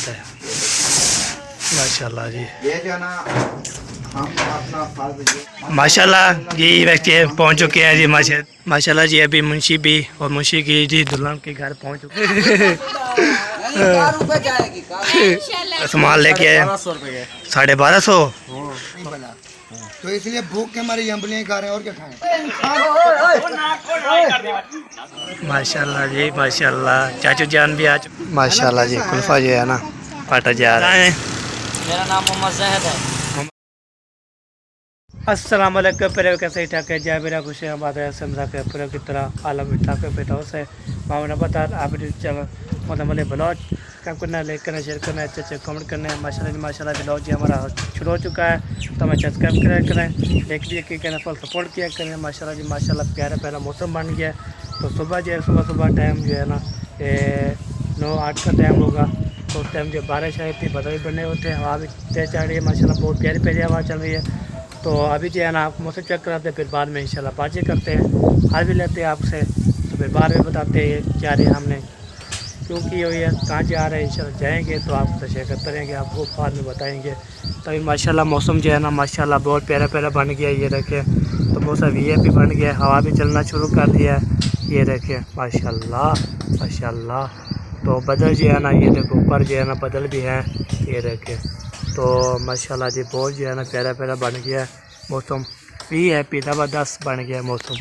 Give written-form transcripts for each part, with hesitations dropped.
बात है माशाल्लाह जी। ये जो ना हम अपना फर्ज माशाल्लाह ये व्यक्ति पहुंच चुके हैं जी। माशाल्लाह जी अभी मुंशी भी और मुंशी की जी दुल्हन के घर पहुंच चुके हैं। सामान लेके आए 1250। तो इसलिए भूख के हमारी अम्बलियाँ खा रहे हैं और क्या खाएं। माशाल्लाह जी माशाल्लाह। चाचू जान भी आज माशाल्लाह जी। कुल्फा जो है ना पाटा जा रहा है। मेरा नाम मोहम्मद जहद है। अस्सलाम वालेकुम। पर कैसे ठाक है जय मेरा खुश है हमारे समझा के पूरे की तरह आलम ठाक बेटा से मामला बता आप चैनल मतलब ब्लॉग काम करना लाइक करना शेयर करना अच्छे अच्छे कमेंट करना है। माशाल्लाह ब्लॉग जी हमारा शुरू हो चुका है तो हमें सब्सक्राइब करें देख दिए कहना फल सपोर्ट किया करें। माशाल्लाह जी माशाल्लाह प्यारा प्यारा मौसम बन गया तो सुबह जो है सुबह टाइम जो है ना 9-8 का टाइम होगा तो उस टाइम जो बारिश आई थी बदल बने होते हैं हवा भी तेज चल रही है माशाल्लाह बहुत प्यारी प्यारी हवा चल रही है। तो अभी जो है ना आप मौसम चेक कराते हैं फिर बाद में इंशाल्लाह बातें करते हैं हाल भी लेते हैं आपसे तो फिर बाद में बताते हैं क्या रहे हमने क्योंकि हुई है कहाँ जा रहे हैं इंशाल्लाह जाएंगे तो आपसे शेयर करते रहेंगे आपको बाद में बताएंगे। तो अभी माशाल्लाह मौसम जो है ना माशाल्लाह बहुत प्यारा प्यारा बन गया ये रखे तो मौसम भी बन गया हवा भी चलना शुरू कर दिया है ये रखे माशाल्लाह माशाल्लाह। तो बदल जो है ना ये देखो ऊपर जो है ना बदल भी है ये रखे तो माशाल्लाह जी बहुत जो है ना प्यारा प्यारा बन गया है मौसम भी है ज़बरदस्त बन गया मौसम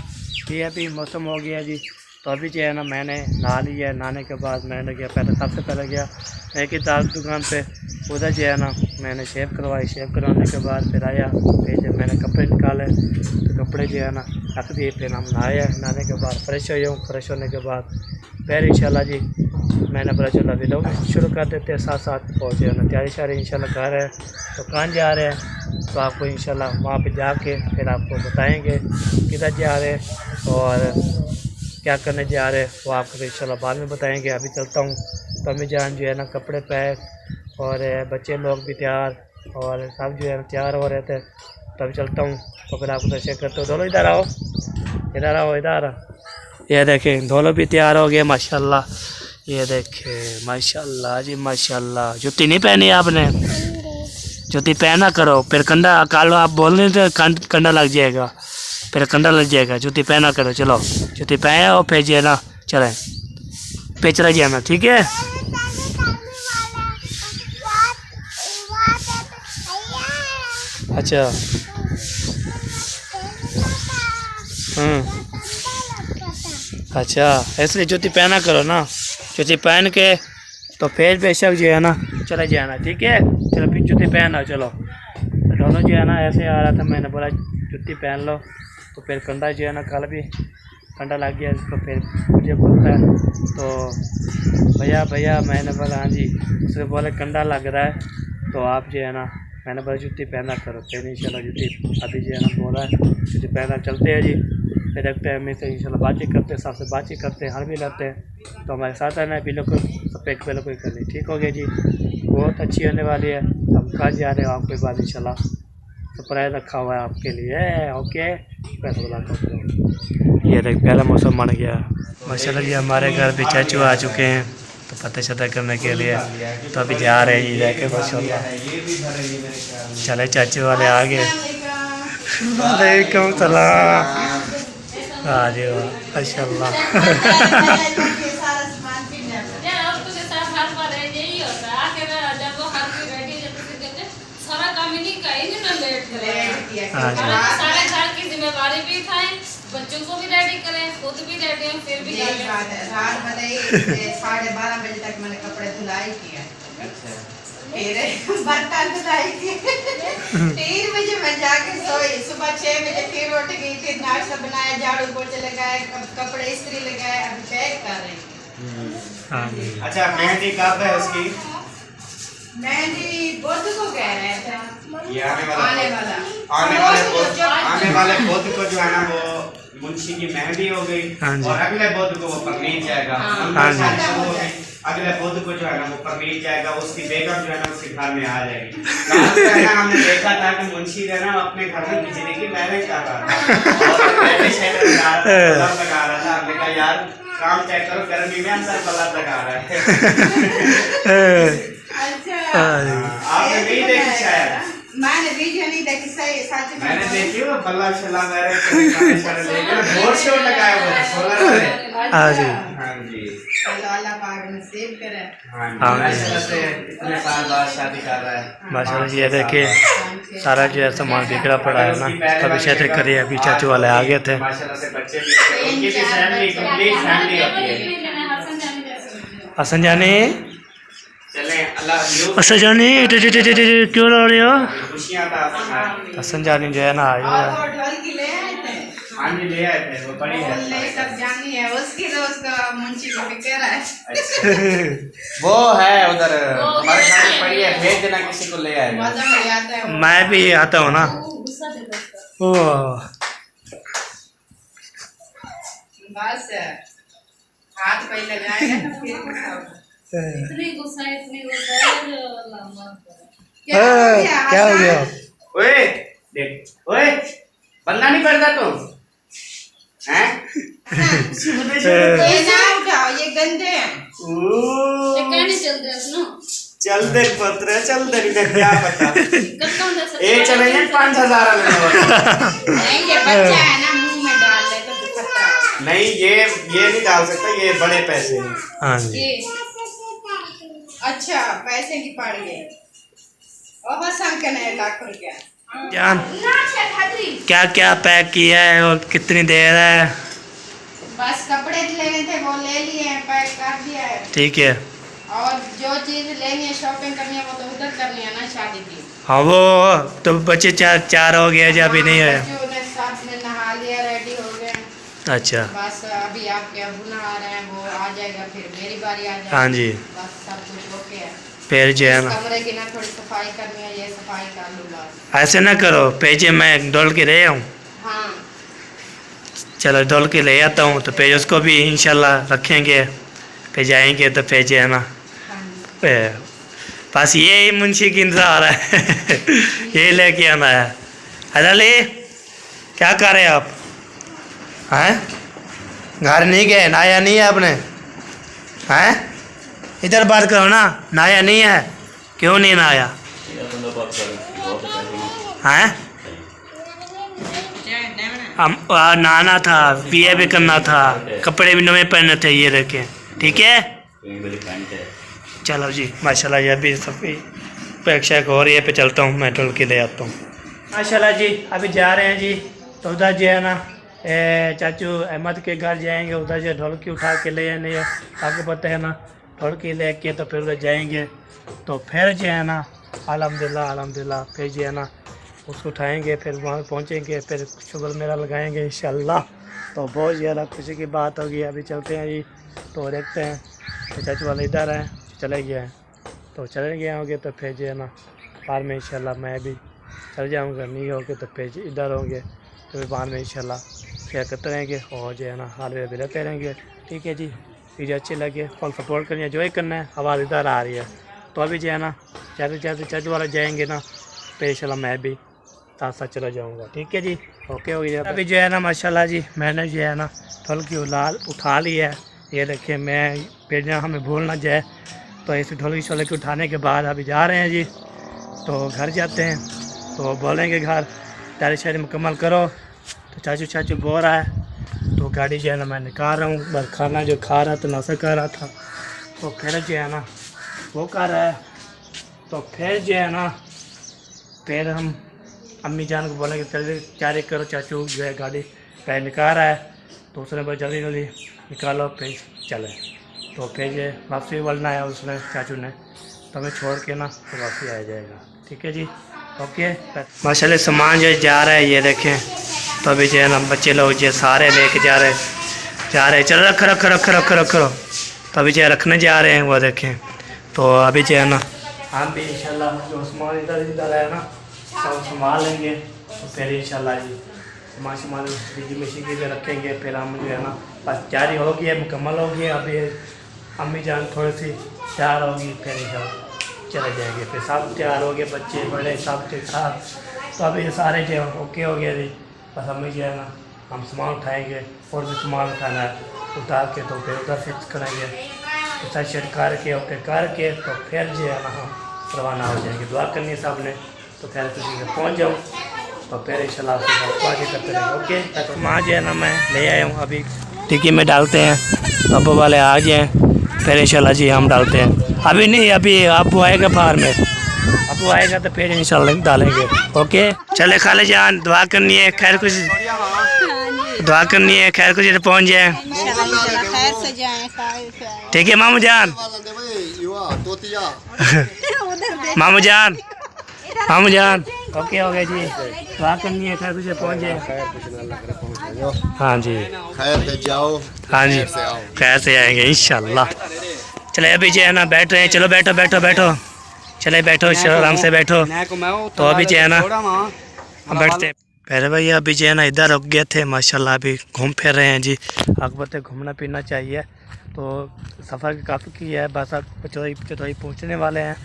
भी मौसम हो गया जी। तो अभी जो है ना मैंने नहा लिया नहाने के बाद मैंने गया पहले सबसे पहले गया एक ही दाल दुकान पे उधर जो है ना मैंने शेव करवाई शेव करवाने के बाद फिर आया फिर जब मैंने कपड़े निकाले तो कपड़े जो है ना रख दिए फिर हम नहाने के बाद फ्रेश हो जाऊँ फ्रेश होने के बाद फिर इंशाल्लाह जी मैंने बोला चलो अभी लोग शुरू कर देते हैं साथ साथ पहुँचे ना तैयारी शारी इंशाल्लाह कर रहे हैं तो कहाँ जा रहे हैं तो आपको इंशाल्लाह वहाँ पे जाके फिर आपको बताएंगे किधर जा रहे हैं और क्या करने जा रहे हैं वो आपको इंशाल्लाह बाद में बताएंगे। अभी चलता हूँ तो अम्मी जान जो है ना कपड़े पैक और बच्चे लोग भी तैयार और सब जो है तैयार हो रहे थे तो अभी चलता हूँ तो फिर आपको शेयर करते हो। दोनों इधर आओ इधर ये देखें दोनों भी तैयार हो गए माशाल्लाह ये देखें माशाल्लाह जी माशाल्लाह। जूती नहीं पहनी आपने जूती पहना करो फिर कंधा कालो आप बोल रहे थे कंधा लग जाएगा फिर कंधा लग जाएगा जूती पहना करो। चलो जूती पहने और फिर जो है ना चलें पे चला जाना ठीक है। अच्छा अच्छा इसलिए जूती पहना करो ना जूती पहन के तो फिर बेशक जो है ना चले जाना ठीक है। चलो फिर जूती पहना चलो तो दोनों जो है ना ऐसे आ रहा था मैंने बोला जूती पहन लो तो फिर कंधा जो है ना कल भी कंधा लग गया इसको फिर मुझे बोलता है तो भैया मैंने बोला हाँ जी उसने बोला कंधा लग रहा है तो आप जो है ना मैंने बोला जूती पहना करो फिर इंशाल्लाह जूती अभी जो है ना बोला है जूती पहना चलते हैं जी फिर एक टाइम में से इंशाल्लाह बातचीत करते हैं सबसे बातचीत करते हैं हर भी लाते हैं तो हमारे साथ आना है बिल्कुल सपेक पहले कोई करनी ठीक हो गया जी बहुत अच्छी होने वाली है। हम कहाँ जा रहे हो आपके बाद इंशाल्लाह सरप्राइज रखा हुआ है आपके लिए ओके पैसा बुलाता ये देख पहला मौसम बन गया माशाल्लाह जी। हमारे घर भी चाचू आ चुके हैं तो पता करने के लिए तो अभी जा रहे हैं ये देखे माशाल्लाह चले चाचू वाले आ गए वालेकुम सलाम आ जाओ माशाल्लाह। सारे घर की जिम्मेवारी भी उठाएं बच्चों को भी रेडी करें खुद भी रेडी हैं फिर भी रात मैंने 12:30 बजे तक मैंने कपड़े धुलाई किए फिर बर्तन धुलाई किए 3 बजे मैं जाके सोई सुबह 6 बजे फिर उठ गई फिर नाश्ता बनाया झाड़ू पोछे लगाए कपड़े इस्त्री लगाए अभी पैक कर रही हूँ। अच्छा मेहंदी कब है उसकी मेहंदी बुध को कह रहे थे ये आने वाले बुध को जो है ना वो मुंशी की मेहंदी हो गई और अगले बुध को वो परनीत जाएगा अगले बुध को जो है ना वो परनीत जाएगा उसकी बेगम जो है ना उसके घर में आ जाएगी। हमने देखा था कि मुंशी जो है ना अपने घर में बिजली की मैरिज कर रहा था लगा रहा था हमने कहा यार काम चेक करो गर्मी में अंदर बल्ब लगा रहा है आपने नहीं देखी शायद? मैंने वीडियो नहीं देखी, सही सच में मैंने देखी वो बल्ला छला मेरे लेकर बोर्ड से लगाया हुआ है सोलर वाले। हाँ जी हाँ जी चलो अल्लाह पाक नसीब करे। हाँ जी माशाल्लाह से इतने साल बाद शादी कर रहा है माशाल्लाह जी। ये देखिए सारा जो है सामान बिखरा पड़ा है ना, कभी शेयर करिए। अभी चाचू वाले आ गए थे। माशाल्लाह से बच्चे भी होते हैं, उनकी भी फैमिली कंप्लीट फैमिली होती है। हसन जानी, चलें अल्लाह हसन जानी क्यों रो रहे हो? खुशियाँ था हसन जानी जो है ना आई और है। वो ढोल की ले आए थे, हाँ जी ले आए थे, वो बड़ी है वो लेकर जानी है उसकी, तो उसका मुंशी को भी कह रहा है। अच्छा वो है उधर हमारे घर में पड़ी है, भेज देना किसी को ले आएगा। मजा नहीं आता है वो। मैं भी आता हूँ ना। ओ बस हाथ पे लगाएगा ना फिर गुस्सा होगा। इतनी गुस्सा है अल्लाह माफ करे। क्या हो गया? ओए देख ओए बंदा नहीं पड़ता तुम हैं? ये ना उठाओ, ये गंदे हैं। ये कहने चलते हैं सुनो। चल दे पत्र चल दे इधर क्या पता कब दे ये चलेंगे 5000 में नहीं ये बच्चा है ना, मुंह में डाल ले तो खतरा है। नहीं ये नहीं डाल सकता, ये बड़े पैसे हैं। हाँ जी ये अच्छा पैसे की पड़ गए और हसन के नहीं ₹1,00,000। जान क्या क्या पैक किया है और कितनी देर है? बस कपड़े लेने थे वो ले लिए हैं, पैक कर दिया है। ठीक है। और जो चीज लेनी है शॉपिंग करनी है वो तो उधर करनी है ना, शादी की। हाँ वो तो बच्चे चार हो गए जब अभी नहीं है। बच्चों ने साथ में नहा लिया, रेडी हो गए। अच्छा बस अभी आपके अबू नहा रहे हैं, वो आ जाएगा फिर मेरी बारी आ जाएगी। हाँ जी बस सब कुछ ओके है। फिर जो है ना कमरे की ना थोड़ी सफाई करनी है, ये सफाई कर लूँगा। ऐसे ना करो, पेजे मैं डोल के ले आऊँ। हाँ चलो डोल के ले आता हूँ तो पेज उसको भी इंशाल्लाह रखेंगे। फिर जाएंगे तो पेज है ना हाँ बस ये मुंशी की इंतजार है ये लेके आना है। अली क्या कर रहे हैं आप? हैं घर नहीं गए? नहाया नहीं है आपने? हैं इधर बात करो ना, नहाया नहीं है? क्यों नहीं नहाया? हैं हम नहाना था, पिए भी करना था, कपड़े भी नए पहनने थे, ये रखे ठीक है। चलो जी माशाल्लाह ये भी सब अपेक्षा हो रही है, पे चलता हूँ मैं ढोल के ले आता हूँ। माशाल्लाह जी अभी जा रहे हैं जी, तो उधर जो है ना चाचू अहमद के घर जाएंगे, उधर जो ढोलकी उठा के ले आने, आपको पता है ना ढोलकी ले के तो फिर उधर जाएंगे, तो फिर जो है ना अल्हम्दुलिल्लाह फिर जो है ना उसको उठाएंगे, फिर वहाँ पहुँचेंगे, फिर शुगर मेला लगाएंगे इंशाल्लाह। तो बहुत ज़्यादा खुशी की बात होगी। अभी चलते हैं जी, तो देखते हैं तो चाचू वाले इधर हैं, चले गए हैं, तो चले गए होंगे तो फिर जो है ना बाद में इंशाल्लाह मैं भी चल जाऊँगा, नहीं होंगे तो फिर इधर होंगे तो फिर बाद में इंशाल्लाह शेयर करते रहेंगे और जो है ना हाल में भी रहते रहेंगे। ठीक है जी, वीडियो अच्छी लगे फुल सपोर्ट करनी है, जो ही करना है। आवाज़ इधर आ रही है तो अभी जो है ना चाचू चाचू वाला जाएंगे ना, फिर इंशाल्लाह मैं भी साथ साथ चला जाऊँगा। ठीक है जी, ओके हो गया। अभी जो है ना माशाल्लाह जी मैंने जो है ना ढोलकी उठा ली है, ये देखिए मैं भेजना हमें भूल ना जाए। तो इस ढोलकी शोले के उठाने के बाद अभी जा रहे हैं जी, तो घर जाते हैं तो बोलेंगे घर तैयारी शायरी मुकम्मल करो। तो चाचू बोल रहा है तो गाड़ी जो है ना मैं निकाल रहा हूँ, बस खाना जो खा रहा था नाश्ता कर रहा था, तो फिर जो है ना वो कर रहा है, तो फिर जो है ना फिर हम अम्मी जान को बोलेंगे जल्दी तैयारी करो, चाचू जो है गाड़ी पहले निकाल रहा है, तो उसने बोला जल्दी निकालो फिर चले। तो फिर ये वापसी बोलना है उसने चाचू ने, तो हमें छोड़ के ना तो वापसी आ जाएगा। ठीक है जी, ओके। माशाल्लाह सामान जो जा रहा है ये देखें, तो अभी जो है ना बच्चे लोग जो सारे लेके जा रहे चलो रखो। तो अभी जो रखने जा रहे हैं वो देखें। तो अभी जो है ना हम भी इंशाल्लाह जो सामान इधर है ना सब संभाल लेंगे, तो फिर इंशाल्लाह जी सामान बिजली मशीन के लिए रखेंगे। फिर हम जो है ना बस तैयारी होगी है, मुकम्मल होगी। अभी अम्मी जान थोड़ी सी तैयार होगी, फिर इंशाल्लाह चले जाएंगे। फिर सब तैयार हो गए, बच्चे बड़े सब ठीक ठाक। तो अभी ये सारे जो ओके हो गए जी, बस अम्मी जो है ना हम सामान उठाएँगे और भी सामान उठाना है, उतार के तो फिर उधर फिक्स करेंगे, तो सेट करके ओके करके तो फिर जो है ना हम रवाना हो जाएंगे। दुआ करनी है साहब ने तो खैर खुशी से पहुँच जाऊँ तो फिर इंशाल्लाह आपसे बातें करते रहेंगे। ओके तो माँ जो है ना मैं ले आया हूँ, अभी टिक्की में डालते हैं, अब्बू वाले आ जाएँ फिर इंशाल्लाह जी हम डालते हैं। अभी नहीं, अभी अब्बू आएगा फार्म में, अब्बू आएगा तो फिर इंशाल्लाह डालेंगे। ओके चले खाले जान, दुआ करनी है खैर कुछ, दुआ करनी है खैर कुछ पहुँच जाए। ठीक है मामू जान, मामू जान, मामू जान ओके हो गया जी, दुआ करनी है खैर कुछ पहुँच जाए। हाँ जी खैर से जाओ, हाँ जी खैर से आएंगे इंशाल्लाह। चले अभी जो है ना बैठ रहे हैं, चलो बैठो बैठो बैठो, चले बैठो आराम से बैठो। तो अभी जो है ना हम बैठते हैं। पहले भाई अभी जो है ना इधर रुक गए थे, माशाल्लाह अभी घूम फिर रहे हैं जी। अकबर घूमना फिरना चाहिए, तो सफ़र काफ़ी की है, बस आप चौथाई पहुँचने वाले हैं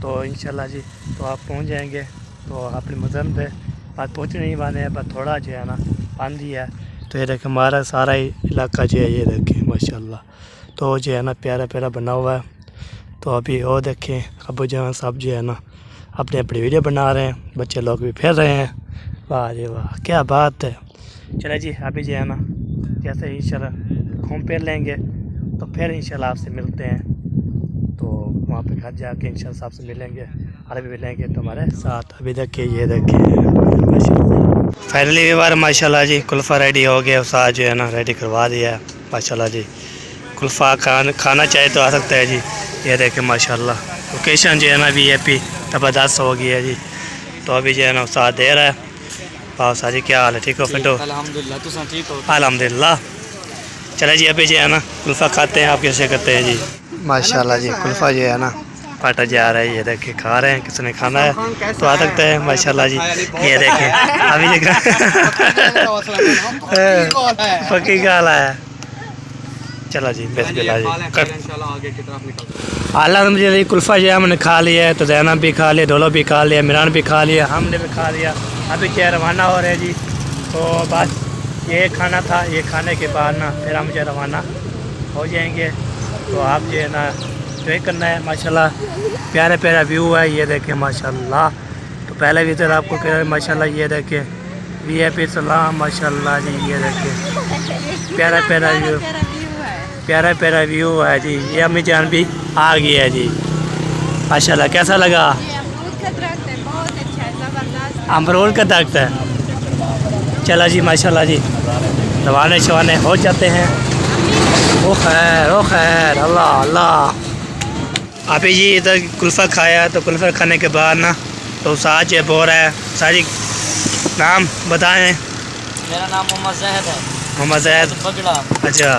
तो इंशाल्लाह जी तो आप पहुँच जाएंगे। तो अपने मज़हब पे बात पहुँचने ही वाले हैं, बस थोड़ा जो है ना पानी है। तो ये देखें हमारा सारा ही इलाका जो है, ये देखें माशाल्लाह तो जो है ना प्यारा प्यारा बना हुआ है। तो अभी वो देखें अबू जान साहब जो है ना अपने अपनी वीडियो बना रहे हैं, बच्चे लोग भी फिर रहे हैं। वाह जी वाह क्या बात है। चले जी अभी जो है ना जैसे इंशाल्लाह घूम फिर लेंगे तो फिर इंशाल्लाह आपसे मिलते हैं। तो वहाँ पे घर जाके इंशाल्लाह साहब से मिलेंगे, अरबी मिलेंगे तो हमारे साथ। अभी देखिए ये देखिए माशाल्लाह फाइनली भी बार माशाल्लाह जी कुल्फ़ा रेडी हो गया, साथ जो है ना रेडी करवा दिया है माशाल्लाह जी। कुल्फ़ा खाना चाहे तो आ सकता है जी। ये देखें माशाल्लाह लोकेशन जो है ना VIP ज़बरदस्त हो गई है जी। तो अभी जो है ना साथ दे रहा है। वाह साह जी क्या हाल है, ठीक हो पिंटू? अल्हम्दुलिल्लाह, तुम ठीक हो? अल्हम्दुलिल्लाह। चले जी अभी जो है ना कुल्फ़ा खाते हैं, आप कैसे करते हैं जी? माशाल्लाह जी कुल्फ़ा जो है ना पाटा जा रहा है, ये देखिए खा रहे हैं, किसने खाना है तो आ सकता है माशाल्लाह जी। ये देखें अभी पक्की गाल है। चलो जी बिस्मिल्लाह जी। अल्हम्दुलिल्लाह कुल्फ़ा जो है हमने खा लिया है, तो ज़ैनब भी खा लिया, डोलो भी खा लिया, मिरान भी खा लिया, हमने भी खा लिया। अभी क्या रवाना हो रहे हैं जी। तो बस ये खाना था, ये खाने के बाद ना फिर हम जो रवाना हो जाएंगे। तो आप जो है ना एंजॉय करना है माशाल्लाह। प्यारा प्यारा व्यू है, ये देखें माशाल्लाह। तो पहले भी तो आपको कह रहे माशाल्लाह, ये देखें VIP सलाम माशाल्लाह जी। ये देखें प्यारा प्यारा व्यू, प्यारा प्यारा व्यू है जी। ये अम्मी जान भी आ गई है जी माशाल्लाह। कैसा लगा? अमरूद का दरख्त है। चला जी माशाल्लाह जी रवाने शवाने हो जाते हैं। ओ खैर अल्लाह अल्लाह। अभी जी इधर कुल्फ़ा खाया, तो कुल्फ़ा खाने के बाद ना तो साज है बोल रहा है। साजी नाम बताएं। मेरा नाम मोहम्मद जहद है। मोहम्मद जहद बगड़ा। अच्छा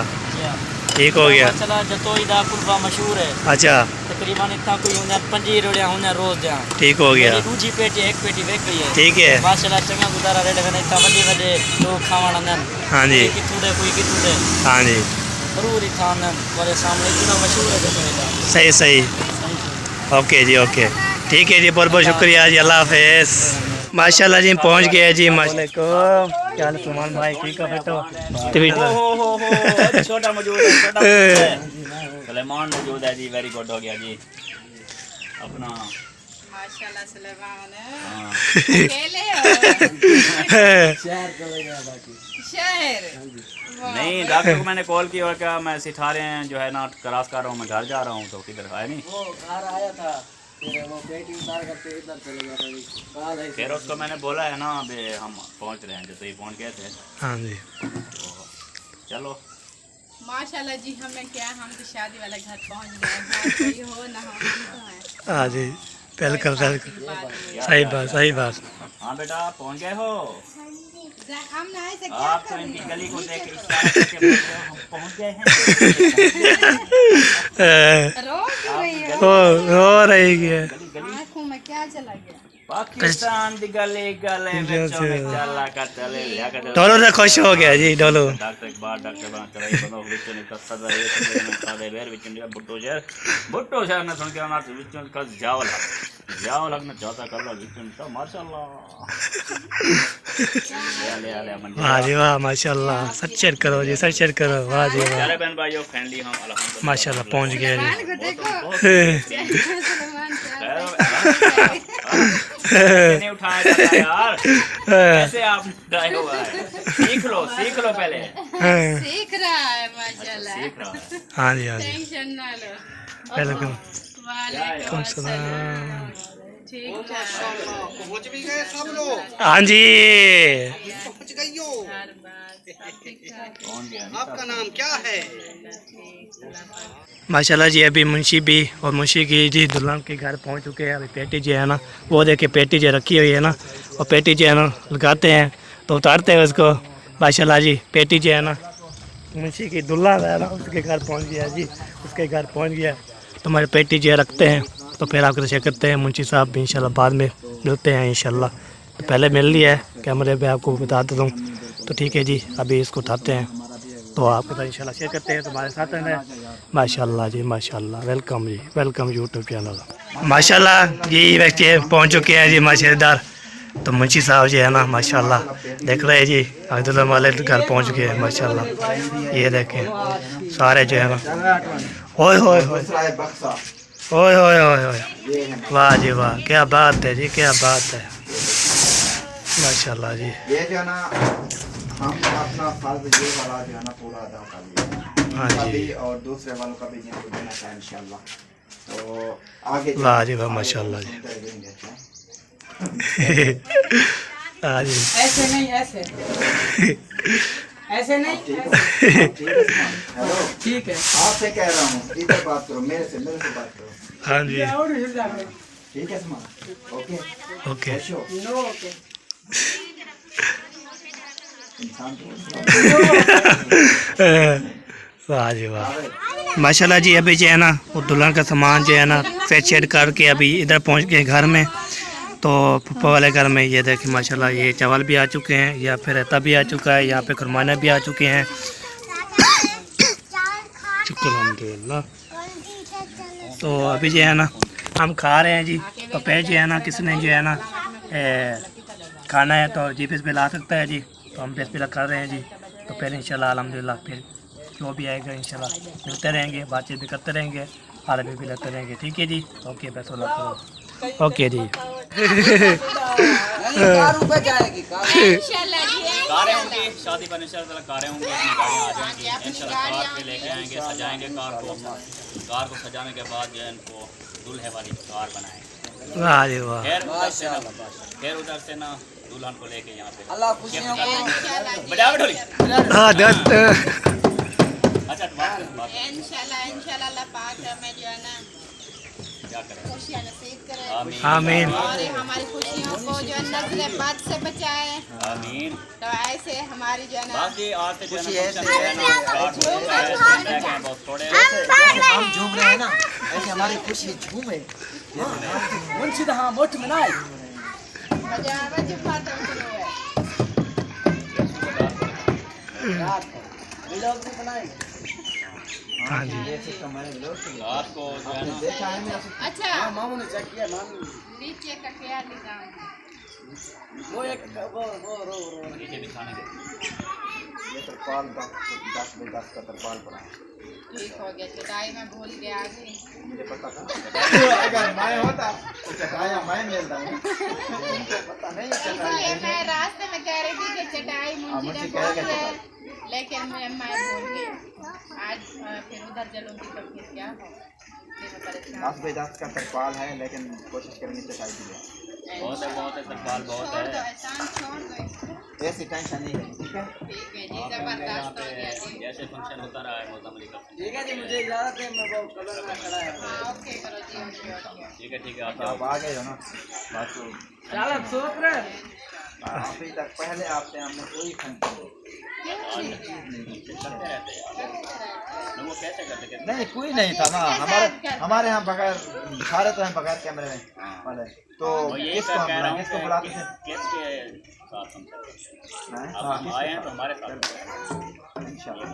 ठीक हो गया। चला जतोई दा कुल्फ़ा मशहूर है। अच्छा तकरीबन इतना कोई होने 5 रोड़ियां होने रोज दियां। ठीक हो गया। मेरी दूजी पेटी एक पेटी वेक गई है। ठीक है माशाल्लाह चंगा गुजारा रे लगने इतना बड़े लोग खावण नन। हाँ जी कितू दे कोई कितू दे। हाँ जी जरूर ही खान मेरे सामने इतना मशहूर है जतोई दा। सही सही। ओके जी ओके ठीक है जी, बहुत बहुत शुक्रिया जी, अल्लाह हाफिज़। माशाल्लाह जी पहुंच गए जी। माशाल्लाह क्या हाल सलमान भाई, ठीक है? तो छोटा मौजूद है, छोटा सलेमान मौजूद है जी। वेरी गुड हो गया जी अपना माशाल्लाह सलेमान हाँ। अकेले हो शहर। नहीं डॉक्टर को मैंने कॉल की और क्या मैं सिखा रहे हैं जो है ना क्रॉस कर रहा हूँ, मैं घर जा रहा हूँ। तो किधर आया नहीं, वो घर आया था, फिर वो पेटी उतार करके इधर चले गया था। फिर उसको मैंने बोला है ना अभी हम पहुँच रहे हैं, जैसे ही पहुँच गए थे। हाँ जी तो चलो माशाल्लाह जी हमें क्या, हम तो शादी वाले घर पहुंच गए। हो ना हो हाँ जी बिल्कुल बिल्कुल सही बात सही बात। हाँ बेटा पहुँच गए हो हम ना ऐसे क्या आप? तो इनकी गली को देख के इशारा करके बोल रहे हो हम पहुँच गए हैं। रो क्यों रही हो? हो रही है आँखों में क्या चला गया? पाकिस्तान दी गली गले में चला का चले लिया कर डोलो तो खुश हो गया जी। डोलो डॉक्टर एक बार डॉक्टर बना चढ़ाई बनो विचों ने सदा ये सादे बेर विचों ने बुट्टो शहर ने सुन के ना विचों का जाओ लगना चाहता कर लो विचों तो माशाल्लाह ले मन वाह जी वाह माशाल्लाह। सच शेयर करो जी, सच शेयर करो। वाह जी वाह प्यारे बहन भाइयों फ्रेंडली हम अल्हम्दुलिल्लाह माशाल्लाह पहुंच गए जी। देखो नहीं उठाया जाता यार, कैसे आप ड्राई हुआ है, सीख लो पहले। सीख रहा है माशाल्लाह। सीख रहा है। हाँ जी हाँ जी, टेंशन ना लो। वेलकम। वालेकुम अस्सलाम। ठीक ठाक। पहुंच भी गए सब लोग, हाँ जी, पहुंच गई हो। हर बात सब ठीक ठाक। कौन गया? आपका नाम क्या है? माशाल्लाह जी। अभी मुंशी भी और मुंशी की जी दुल्हन के घर पहुंच चुके हैं। अभी पेटी जो है ना, वो देखिए पेटी जो रखी हुई है ना, और पेटी जो है ना लगाते हैं तो उतारते हैं उसको। माशाल्लाह जी, पेटी जो है ना मुंशी की दुल्हन है ना, उसके घर पहुंच गया जी, उसके घर पहुंच गया। तो हमारे पेटी जो है रखते हैं, तो फिर आपको शेयर करते हैं मुंशी साहब भी इंशाल्लाह बाद में मिलते हैं इंशाल्लाह। तो पहले मिल लिया है कैमरे पे, आपको बता देता हूँ। तो ठीक है जी, अभी इसको उठाते हैं तो आपके साथ इंशाल्लाह शेयर करते हैं। तो हमारे साथ हैं माशाल्लाह जी, माशाल्लाह। वेलकम जी, वेलकम यूट्यूब चैनल। माशाल्लाह ये व्यक्ति पहुँच चुके हैं जी माशाल्लाह। तो मुंशी साहब जी है ना माशाल्लाह, देख रहे हैं जी अब्दुल्ला वाले घर पहुँच गए हैं माशाल्लाह। ये देखें सारे जो है ना, ओए होए होए ओए होए होए होए, वाह जी वाह, क्या बात है जी, क्या बात है माशाल्लाह जी। ये जो है ना हम अपना फर्ज ये वाला जो है ना पूरा अदा कर लिया। हाँ जी, अभी और दूसरे वालों का भी जिनको देना चाहे इंशाल्लाह। तो आगे वाह जी वाह माशाल्लाह जी। हाँ जी, ऐसे नहीं, ऐसे ऐसे नहीं, हेलो, ठीक है। आपसे कह रहा हूँ इधर बात करो, मेरे से बात करो। हाँ जी, और हिल जाए। ठीक है समा, ओके ओके। खुश हो? No okay. इंसान वाह जी वाह माशाल्लाह जी। अभी जो है ना वो दुल्हन का सामान जो है ना सेट शेड करके अभी इधर पहुंच गए घर में। तो पप्पा वाले घर में ये देखिए माशाल्लाह, ये चावल भी आ चुके हैं, या फिर रहता भी आ चुका है, यहाँ पे खुरमाना भी आ चुके हैं। शुक्र अल्हम्दुलिल्लाह। तो अभी जो है ना हम खा रहे हैं जी। तो पहले जो है ना किसने जो है ना खाना है तो जी पे ला सकता है जी। तो हम पे कर रहे हैं जी। तो पहले इंशाल्लाह अल्हम्दुलिल्लाह फिर जो भी आएगा इंशाल्लाह मिलते रहेंगे, बातचीत भी करते रहेंगे, आलमी भी लेते रहेंगे। ठीक है जी, ओके बस ओके जी। कार ऊपर जाएगी कार। इंशाल्लाह जी, कारें होंगी शादी पर, इंशाल्लाह कारें होंगी, अपनी गाड़ियाँ आ जाएंगी इंशाल्लाह। कार पे लेके आएंगे, सजाएंगे कार को सजाने के बाद जो है इनको दूल्हे वाली कार बनाएंगे। वाह जी वाह, फिर उधर से ना दुल्हन को लेके यहाँ पे अल्लाह खुशियों को बजा ढोली। हाँ अच्छा बात इंशाल्लाह अल्लाह पाक हमें जो है ना क्या करें। खुशियाँ नसीब करे आमीन और हमारी खुशियों को जो है नस्ल बाद से बचाए। आमीन। तो ऐसे हमारी जो है ना बस ये आज से जो है ना फंक्शन है ना कार्ड है बहुत थोड़े हम झूम रहे हैं ना, ऐसे हमारी खुशी झूमे। मुंशी हाँ मोट मनाए। मजा आवे जब बात शुरू है। रात को व्लॉग भी बनाएंगे। हाँ जी, रात को जो है ना अच्छा हाँ मामू ने चेक किया, मामू नीचे का ख्याल निकाल। वो एक वो रो नीचे बिछाने के ये तरपाल 10 बाई 10 का तरपाल बना। ठीक हो गया, चटाई में भूल गया आगे। मुझे पता था अगर मैं होता तो चटाइयाँ मैं मिलता हूँ। पता नहीं इसलिए मैं रास्ते में कह रही थी कि चटाई मुझे भूल गए, लेकिन मैं भूल गई। आज फिर उधर चलूंगी तो फिर क्या हो, 10 बाई 10 का तरपाल है, लेकिन कोशिश करेंगे चटाई की जाए। बहुत है तरपाल बहुत छोड़ दो, है। एहसान छोड़ दो। ऐसी टेंशन नहीं है, ठीक है। ठीक है जी, यहाँ जबरदस्त हो गया पे जी। जैसे फंक्शन होता रहा है मौसम अली का। ठीक है जी, मुझे इजाजत है, मैं वो कलर में खड़ा है। हाँ ओके करो जी, ओके ठीक है तो आप आ गए हो ना, बात तो चालक सोच रहे अभी तक पहले आपसे हमने कोई फंक्शन करते रहते हैं वो कैसे करते नहीं, कोई नहीं था ना हमारे यहाँ बगैर सारे तो हैं बगैर कैमरे में वाले। तो यही किसको कह रहा हूँ किसको बुलाते थे? किसके साथ हम करते हैं। अब हाँ, हम आए हैं तो हमारे साथ इंशाल्लाह।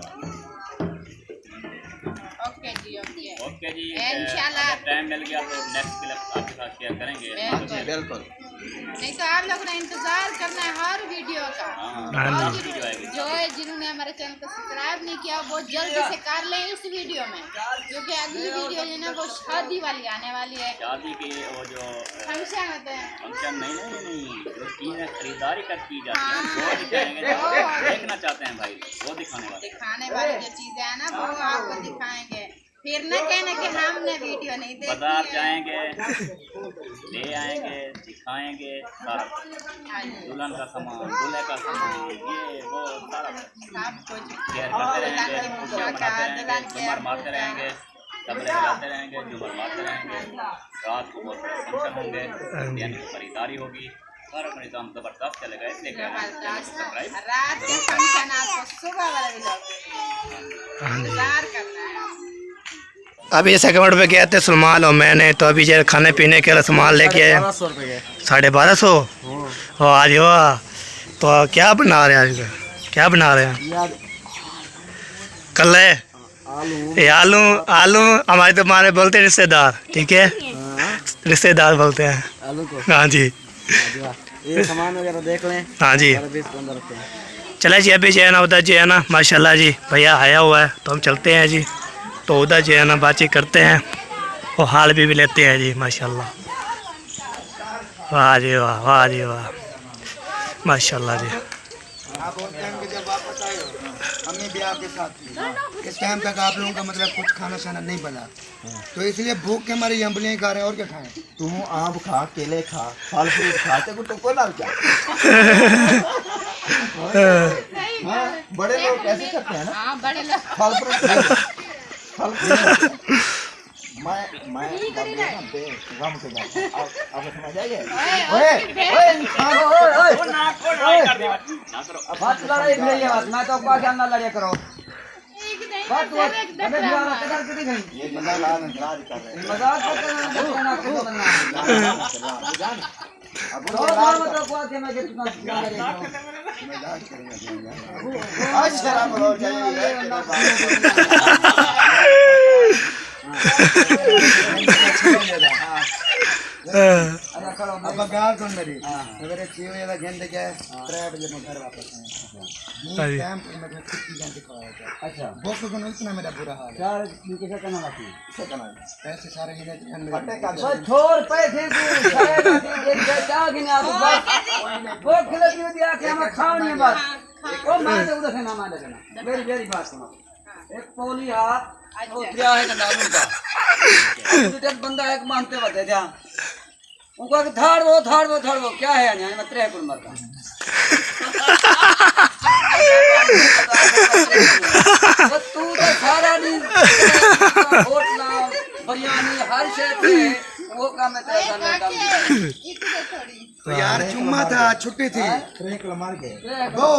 ओके जी, ओके ओके जी। इंशाल्लाह। अगर टाइम मिल गया तो नेक्स्ट क्लिप आपके साथ शेयर करेंगे। बिल्कुल। नहीं तो आप लोग ने इंतजार करना है हर वीडियो का। हाँ और जी। जो है जिन्होंने हमारे चैनल को सब्सक्राइब नहीं किया वो जल्दी से कर लें इस वीडियो में, क्योंकि अगली वीडियो जो है ना वो शादी वाली आने वाली है। शादी की वो जो फंक्शन नहीं जो चीज़ें खरीदारी कर की जाती है वो दिखाएंगे, देखना चाहते हैं भाई वो दिखाने वाले जो चीजें है ना वो आपको दिखाएंगे, फिर न कहना कि हमने वीडियो नहीं देखी। बाजार जाएंगे, ले आएंगे, दिखाएंगे सारा दुल्हन का सामान, दूल्हे का सामान, ये वो सारा सब कुछ शेयर करते रहेंगे, खुशियाँ मनाते रहेंगे, झूमर मारते रहेंगे, तबले बजाते रहेंगे, झूमर मारते रहेंगे। रात को बहुत बड़े फंक्शन होंगे, यानी कि खरीदारी होगी, सारा निज़ाम जबरदस्त चलेगा। इसलिए कह रहे हैं रात के फंक्शन आपको सुबह वाला व्लॉग इंतजार करना है। अभी सेकंड पे गए थे सलमान और मैंने, तो अभी जो खाने पीने के लिए सामान लेके आए 1200 रुपये के। 1250। वाह जी वाह। तो क्या बना रहे हैं आज? क्या बना रहे हैं? कल है ये आलू आलू हमारे तो माने बोलते हैं रिश्तेदार, ठीक है, रिश्तेदार बोलते हैं आलू को। हाँ जी, ये सामान वगैरह देख लें। हाँ जी। 20-15 रुपये। चले जी अभी जो है ना उधर जो है ना माशाल्लाह जी भैया आया हुआ है, तो हम चलते हैं जी, तो उधर जो है ना बातचीत करते हैं और हाल भी लेते हैं जी माशाल्लाह। वाह जी वाह, वाह जी वाह, माशाल्लाह जी। आप उस टाइम के जब वापस आए हो, हमने भी आपके साथ थी। इस टाइम तक आप लोगों का मतलब कुछ खाना शाना नहीं बना, तो इसलिए भूख के हमारी अम्बलियाँ खा रहे हैं, और क्या खाएं? तू आम खा, केले खा, फल फ्रूट खा, तेरे को तो कोई ना क्या। हाँ, बड़े लोग कैसे करते हैं ना, हाँ बड़े लोग फल फ्रूट फल फ्रूट। मैं गम के जाता हूँ, आप समझ आएंगे। ओए बात लड़ाई नहीं है, बात मैं तो क्या जानना लड़े करो बात हुआ अबे दीवार कदर कितनी गई ये मजाक कर रहे हैं, मजाक करना खुद बनना जान। अब तो मतलब को के मैं कितना मजाक करेंगे आज शराब हो जाएगी। अब गाल सुन मेरी, अगर एक चीज वाला घंटे के 3 बजे में घर वापस आए, टाइम पे मैं कितनी घंटे खवाया था। अच्छा बॉक्स को नहीं इतना मेरा बुरा हाल है यार, ये कैसे करना बाकी कैसे करना पैसे सारे गिने फटे का बस छोड़ पैसे को सारे एक जा गिने आप बस वो खिलती हुई दिया कि हमें खानी है बस वो मार दे उधर से ना मार देना। मेरी मेरी बात सुनो, एक पौली हाथ वो क्या है ना दारू का तो बंदा एक मानते बते जा उनको धाड़ वो क्या है यहाँ मैं 3 कुल मरता तू तो सारा दिन होटला बिरयानी हर शहर वो काम में तेरा काम तो यार जुम्मा था, छुट्टी थी, 3 किलो मार के दो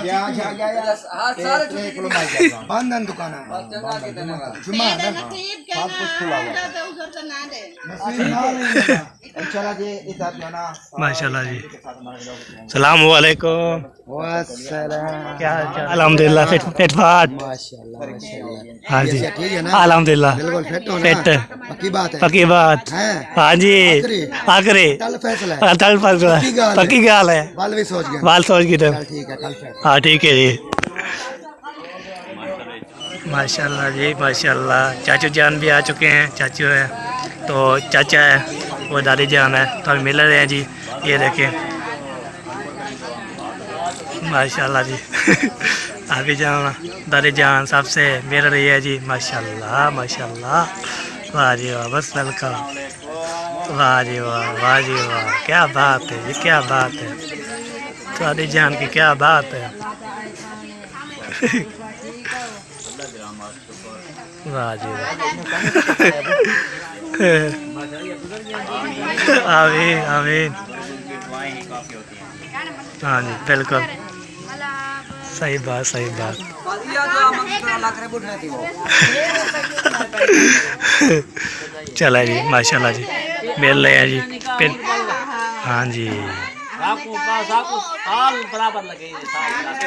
गया हाथ सारे किलो मार गया बंधन दुकान है, चंगा के धन्यवाद जुम्मा है ना, सब कुछ खुला हुआ नसीब ना चला जी इधर जो ना माशाल्लाह जी। सलाम वालेकुम। क्या हाल चाल? अल्हम्दुलिल्लाह फिट फाट। हाँ जी अल्हम्दुलिल्लाह फिट, पक्की बात है, पक्की बात। हाँ जी आखिरी कल फैसला है, कल फैसला पक्की गाल है, बाल भी सोच गए, बाल सोच की तो ठीक है कल फैसला। हाँ ठीक है जी। माशाल्लाह जी माशाल्लाह। चाचू जान भी आ चुके हैं, चाचू है तो चाचा है वो दादी जान है, तो हम मिल रहे हैं जी, ये देखें माशाल्लाह जी। अभी जान दादी जान सबसे मिल रही है जी, माशाल्लाह माशाल्लाह। वाह जी वाह, बस वेलकम। वाह जी वाह, वाह जी वाह, क्या बात है ये, क्या बात है दादी जान की, क्या बात है। वाह जी वाह। आमीन आमीन। हाँ जी बिल्कुल सही बात, सही बात। चला जी माशाल्लाह जी, मिल रहे हैं जी फिर। हाँ जी बराबर लगे के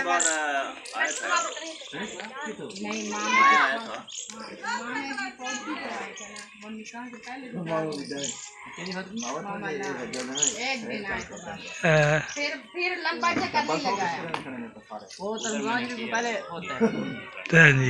बाद एक दिन आए फिर लंबा चक्कर नहीं लगाया। वो तो पहले होता है। हाँ जी।